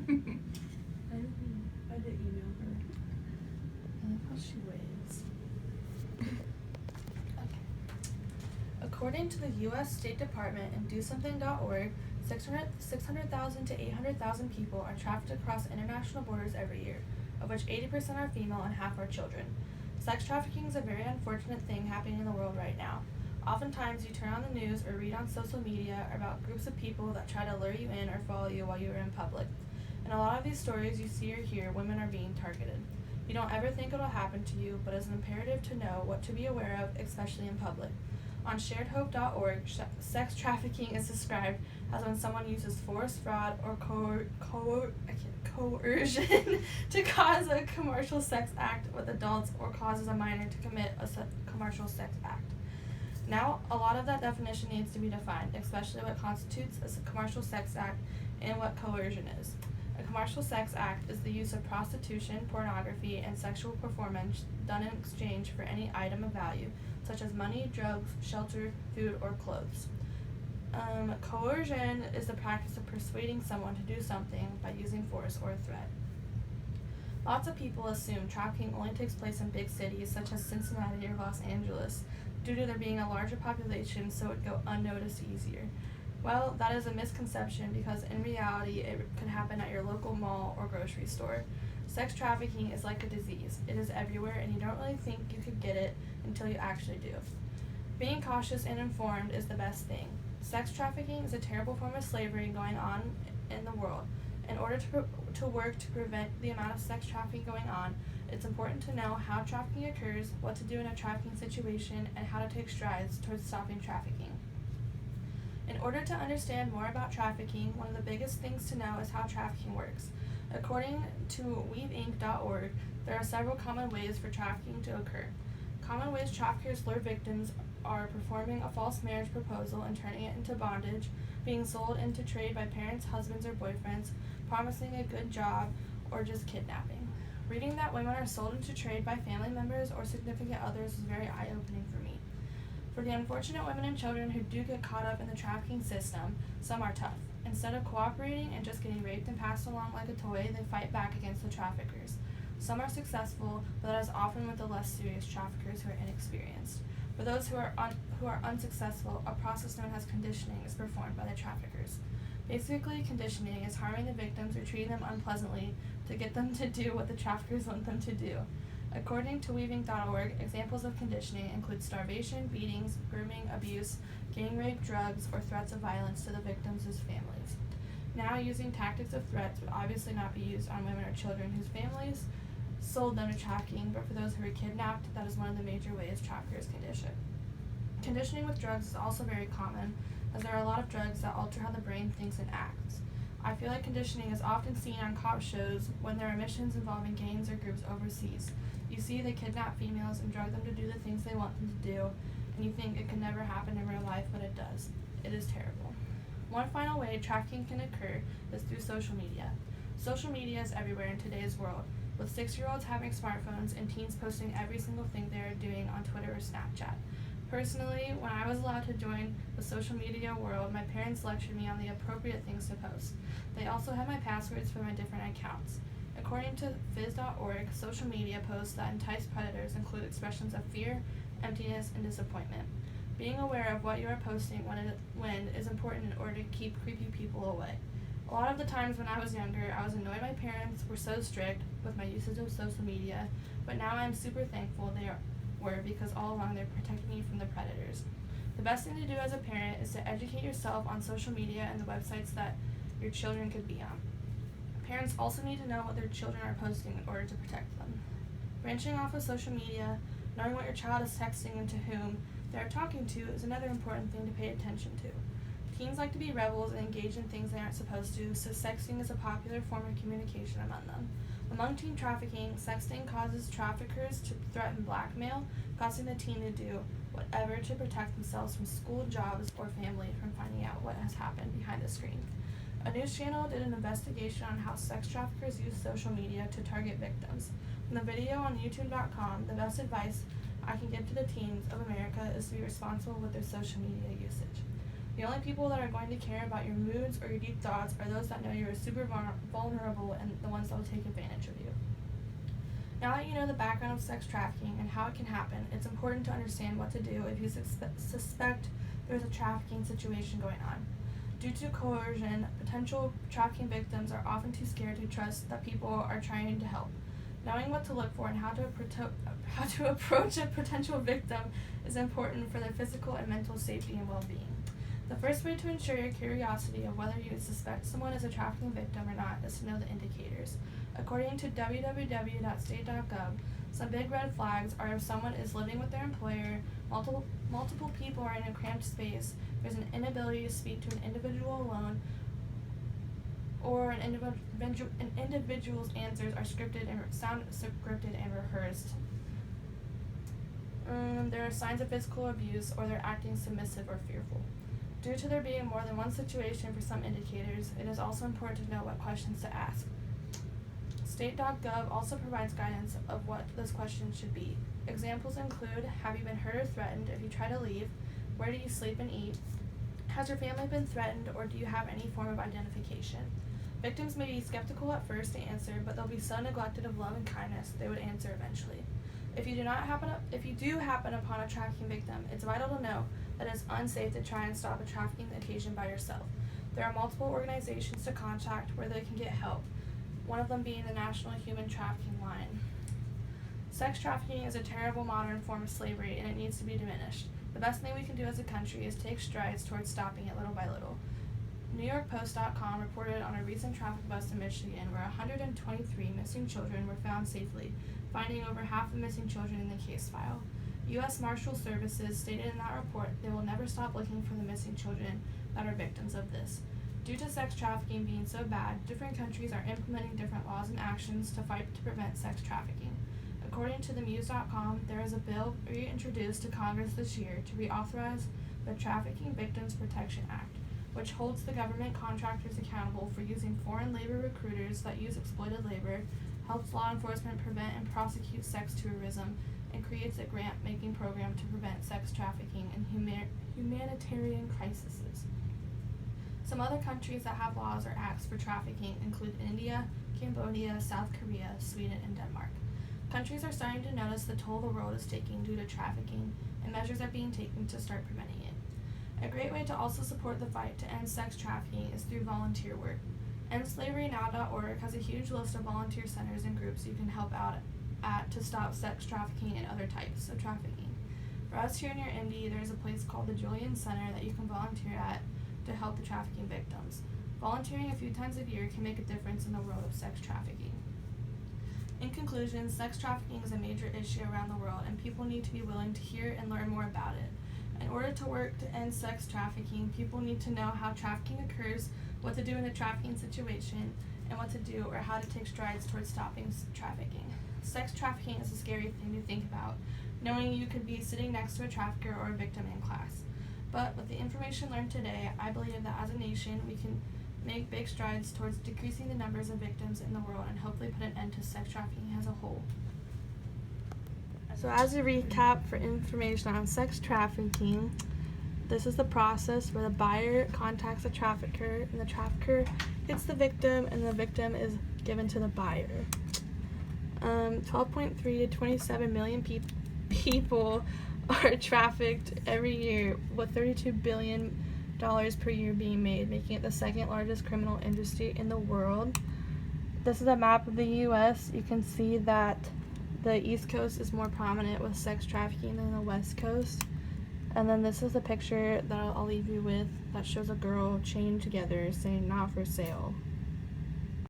I did email her. I love how she waves. Okay. According to the U.S. State Department and DoSomething.org, 600,000 to 800,000 people are trafficked across international borders every year, of which 80% are female and half are children. Sex trafficking is a very unfortunate thing happening in the world right now. Oftentimes, you turn on the news or read on social media about groups of people that try to lure you in or follow you while you are in public. In a lot of these stories you see or hear, women are being targeted. You don't ever think it'll happen to you, but it's imperative to know what to be aware of, especially in public. On sharedhope.org, sex trafficking is described as when someone uses force, fraud, or coercion to cause a commercial sex act with adults or causes a minor to commit a commercial sex act. Now, a lot of that definition needs to be defined, especially what constitutes a commercial sex act and what coercion is. A commercial sex act is the use of prostitution, pornography, and sexual performance done in exchange for any item of value, such as money, drugs, shelter, food, or clothes. Coercion is the practice of persuading someone to do something by using force or threat. Lots of people assume trafficking only takes place in big cities such as Cincinnati or Los Angeles, due to there being a larger population, so it would go unnoticed easier. Well, that is a misconception because in reality it could happen at your local mall or grocery store. Sex trafficking is like a disease. It is everywhere and you don't really think you could get it until you actually do. Being cautious and informed is the best thing. Sex trafficking is a terrible form of slavery going on in the world. In order to work to prevent the amount of sex trafficking going on, it's important to know how trafficking occurs, what to do in a trafficking situation, and how to take strides towards stopping trafficking. In order to understand more about trafficking, one of the biggest things to know is how trafficking works. According to weaveinc.org, there are several common ways for trafficking to occur. Common ways traffickers lure victims are performing a false marriage proposal and turning it into bondage, being sold into trade by parents, husbands, or boyfriends, promising a good job, or just kidnapping. Reading that women are sold into trade by family members or significant others is very eye-opening for me. For the unfortunate women and children who do get caught up in the trafficking system, some are tough. Instead of cooperating and just getting raped and passed along like a toy, they fight back against the traffickers. Some are successful, but that is often with the less serious traffickers who are inexperienced. For those who are unsuccessful, a process known as conditioning is performed by the traffickers. Basically, conditioning is harming the victims or treating them unpleasantly to get them to do what the traffickers want them to do. According to weaving.org, examples of conditioning include starvation, beatings, grooming, abuse, gang rape, drugs, or threats of violence to the victims' families. Now, using tactics of threats would obviously not be used on women or children whose families sold them to trafficking, but for those who were kidnapped, that is one of the major ways traffickers condition. Conditioning with drugs is also very common, as there are a lot of drugs that alter how the brain thinks and acts. I feel like conditioning is often seen on cop shows when there are missions involving gangs or groups overseas. You see they kidnap females and drug them to do the things they want them to do, and you think it could never happen in real life, but it does. It is terrible. One final way trafficking can occur is through social media. Social media is everywhere in today's world, with 6-year-olds having smartphones and teens posting every single thing they are doing on Twitter or Snapchat. Personally, when I was allowed to join the social media world, my parents lectured me on the appropriate things to post. They also had my passwords for my different accounts. According to phys.org, social media posts that entice predators include expressions of fear, emptiness, and disappointment. Being aware of what you are posting when is important in order to keep creepy people away. A lot of the times when I was younger, I was annoyed my parents were so strict with my usage of social media, but now I'm super thankful they were because all along they're protecting me from the predators. The best thing to do as a parent is to educate yourself on social media and the websites that your children could be on. Parents also need to know what their children are posting in order to protect them. Branching off of social media, knowing what your child is texting and to whom they are talking to is another important thing to pay attention to. Teens like to be rebels and engage in things they aren't supposed to, so sexting is a popular form of communication among them. Among teen trafficking, sexting causes traffickers to threaten blackmail, causing the teen to do whatever to protect themselves from school, jobs, or family from finding out what has happened behind the screen. A news channel did an investigation on how sex traffickers use social media to target victims. From the video on youtube.com, the best advice I can give to the teens of America is to be responsible with their social media usage. The only people that are going to care about your moods or your deep thoughts are those that know you are super vulnerable and the ones that will take advantage of you. Now that you know the background of sex trafficking and how it can happen, it's important to understand what to do if you suspect there's a trafficking situation going on. Due to coercion, potential trafficking victims are often too scared to trust that people are trying to help. Knowing what to look for and how to approach a potential victim is important for their physical and mental safety and well-being. The first way to ensure your curiosity of whether you suspect someone is a trafficking victim or not is to know the indicators. According to www.state.gov, some big red flags are if someone is living with their employer, multiple people are in a cramped space, there's an inability to speak to an individual alone, or an individual's answers are scripted and rehearsed. There are signs of physical abuse, or they're acting submissive or fearful. Due to there being more than one situation for some indicators, it is also important to know what questions to ask. State.gov also provides guidance of what those questions should be. Examples include, have you been hurt or threatened if you try to leave? Where do you sleep and eat? Has your family been threatened, or do you have any form of identification? Victims may be skeptical at first to answer, but they'll be so neglected of love and kindness they would answer eventually. If you do happen upon a trafficking victim, it's vital to know that it's unsafe to try and stop a trafficking occasion by yourself. There are multiple organizations to contact where they can get help, one of them being the National Human Trafficking Line. Sex trafficking is a terrible modern form of slavery, and it needs to be diminished. The best thing we can do as a country is take strides towards stopping it little by little. NewYorkPost.com reported on a recent traffic bust in Michigan where 123 missing children were found safely, finding over half the missing children in the case file. U.S. Marshal Services stated in that report they will never stop looking for the missing children that are victims of this. Due to sex trafficking being so bad, different countries are implementing different laws and actions to fight to prevent sex trafficking. According to themuse.com, there is a bill reintroduced to Congress this year to reauthorize the Trafficking Victims Protection Act, which holds the government contractors accountable for using foreign labor recruiters that use exploited labor, helps law enforcement prevent and prosecute sex tourism, and creates a grant-making program to prevent sex trafficking and humanitarian crises. Some other countries that have laws or acts for trafficking include India, Cambodia, South Korea, Sweden, and Denmark. Countries are starting to notice the toll the world is taking due to trafficking, and measures are being taken to start preventing it. A great way to also support the fight to end sex trafficking is through volunteer work. EndSlaveryNow.org has a huge list of volunteer centers and groups you can help out at to stop sex trafficking and other types of trafficking. For us here near Indy, there is a place called the Julian Center that you can volunteer at to help the trafficking victims. Volunteering a few times a year can make a difference in the world of sex trafficking. In conclusion, sex trafficking is a major issue around the world, and people need to be willing to hear and learn more about it. In order to work to end sex trafficking, people need to know how trafficking occurs, what to do in a trafficking situation, and what to do or how to take strides towards stopping trafficking. Sex trafficking is a scary thing to think about, knowing you could be sitting next to a trafficker or a victim in class. But with the information learned today, I believe that as a nation, we can make big strides towards decreasing the numbers of victims in the world and hopefully put an end to sex trafficking as a whole. So as a recap for information on sex trafficking, this is the process where the buyer contacts the trafficker, and the trafficker hits the victim, and the victim is given to the buyer. 12.3 to 27 million people are trafficked every year, with $32 billion per year being made, making it the second largest criminal industry in the world. This is a map of the U.S. You can see that the East Coast is more prominent with sex trafficking than the West Coast. And then this is a picture that I'll leave you with that shows a girl chained together saying "not for sale."